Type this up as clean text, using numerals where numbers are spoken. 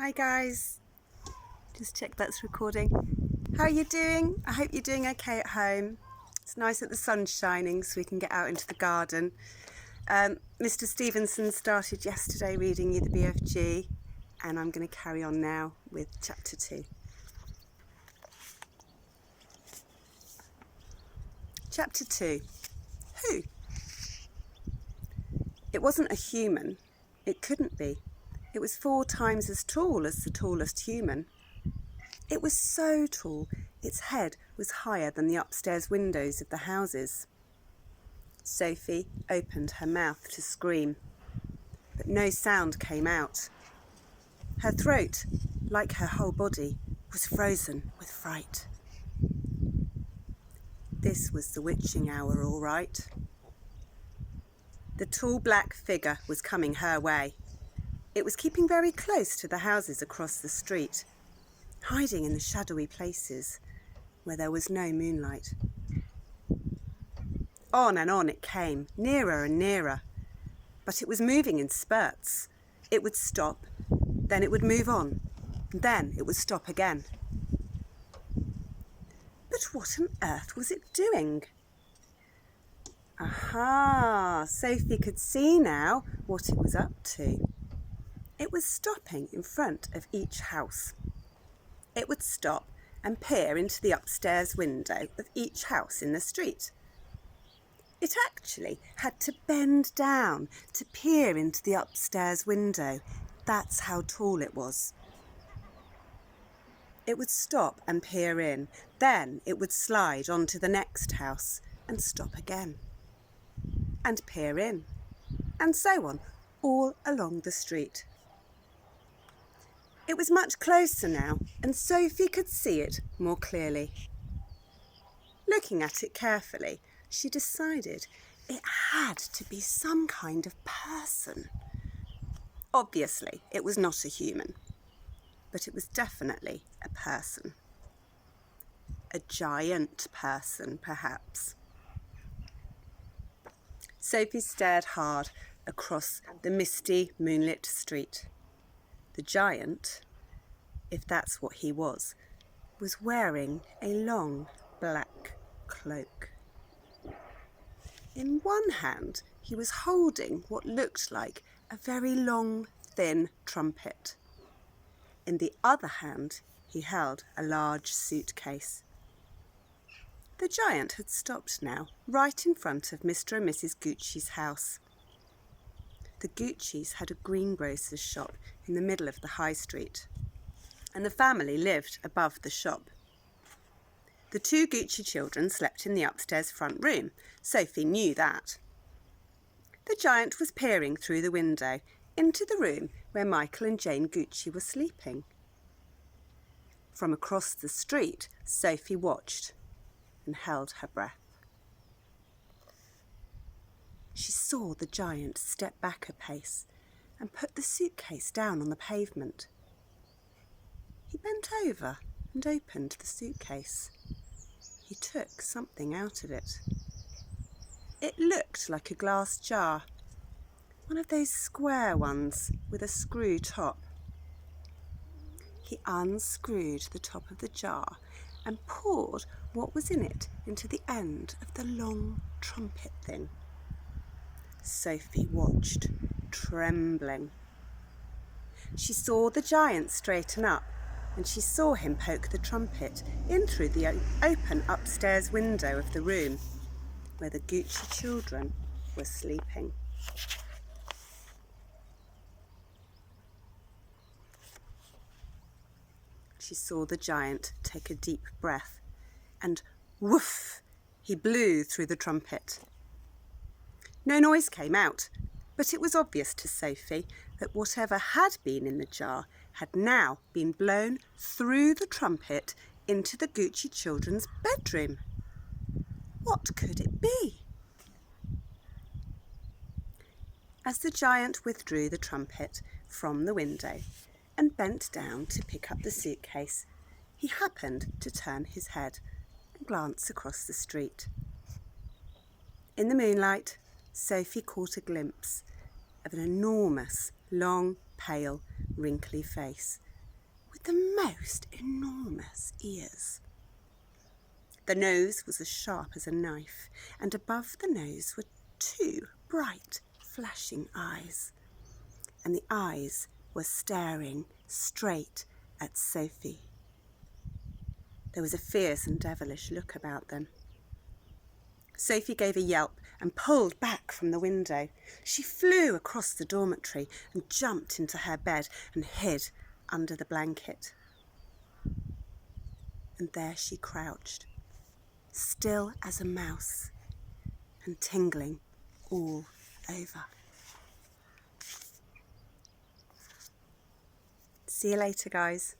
Hi guys, just check that's recording. How are you doing? I hope you're doing okay at home. It's nice that the sun's shining so we can get out into the garden. Mr. Stevenson started yesterday reading you the BFG and I'm going to carry on now with chapter 2. Chapter 2. Who? It wasn't a human. It couldn't be. It was 4 times as tall as the tallest human. It was so tall, its head was higher than the upstairs windows of the houses. Sophie opened her mouth to scream, but no sound came out. Her throat, like her whole body, was frozen with fright. This was the witching hour, all right. The tall black figure was coming her way. It was keeping very close to the houses across the street, hiding in the shadowy places where there was no moonlight. On and on it came, nearer and nearer, but it was moving in spurts. It would stop, then it would move on, and then it would stop again. But what on earth was it doing? Aha! Sophie could see now what it was up to. It was stopping in front of each house. It would stop and peer into the upstairs window of each house in the street. It actually had to bend down to peer into the upstairs window. That's how tall it was. It would stop and peer in. Then it would slide onto the next house and stop again. And peer in. And so on, all along the street. It was much closer now, and Sophie could see it more clearly. Looking at it carefully, she decided it had to be some kind of person. Obviously, it was not a human, but it was definitely a person. A giant person, perhaps. Sophie stared hard across the misty, moonlit street. The giant, if that's what he was wearing a long black cloak. In one hand, he was holding what looked like a very long, thin trumpet. In the other hand, he held a large suitcase. The giant had stopped now, right in front of Mr. and Mrs. Gucci's house. The Guccis had a greengrocer's shop in the middle of the high street, and the family lived above the shop. The 2 Gucci children slept in the upstairs front room. Sophie knew that. The giant was peering through the window into the room where Michael and Jane Gucci were sleeping. From across the street, Sophie watched and held her breath. She saw the giant step back a pace and put the suitcase down on the pavement. He bent over and opened the suitcase. He took something out of it. It looked like a glass jar, one of those square ones with a screw top. He unscrewed the top of the jar and poured what was in it into the end of the long trumpet thing. Sophie watched, trembling. She saw the giant straighten up, and she saw him poke the trumpet in through the open upstairs window of the room where the Gucci children were sleeping. She saw the giant take a deep breath, and woof, he blew through the trumpet. No noise came out, but it was obvious to Sophie that whatever had been in the jar had now been blown through the trumpet into the Gucci children's bedroom. What could it be? As the giant withdrew the trumpet from the window and bent down to pick up the suitcase, he happened to turn his head and glance across the street. In the moonlight, Sophie caught a glimpse of an enormous, long, pale, wrinkly face with the most enormous ears. The nose was as sharp as a knife, and above the nose were 2 bright, flashing eyes. And the eyes were staring straight at Sophie. There was a fierce and devilish look about them. Sophie gave a yelp and pulled back from the window. She flew across the dormitory and jumped into her bed and hid under the blanket. And there she crouched, still as a mouse and tingling all over. See you later, guys.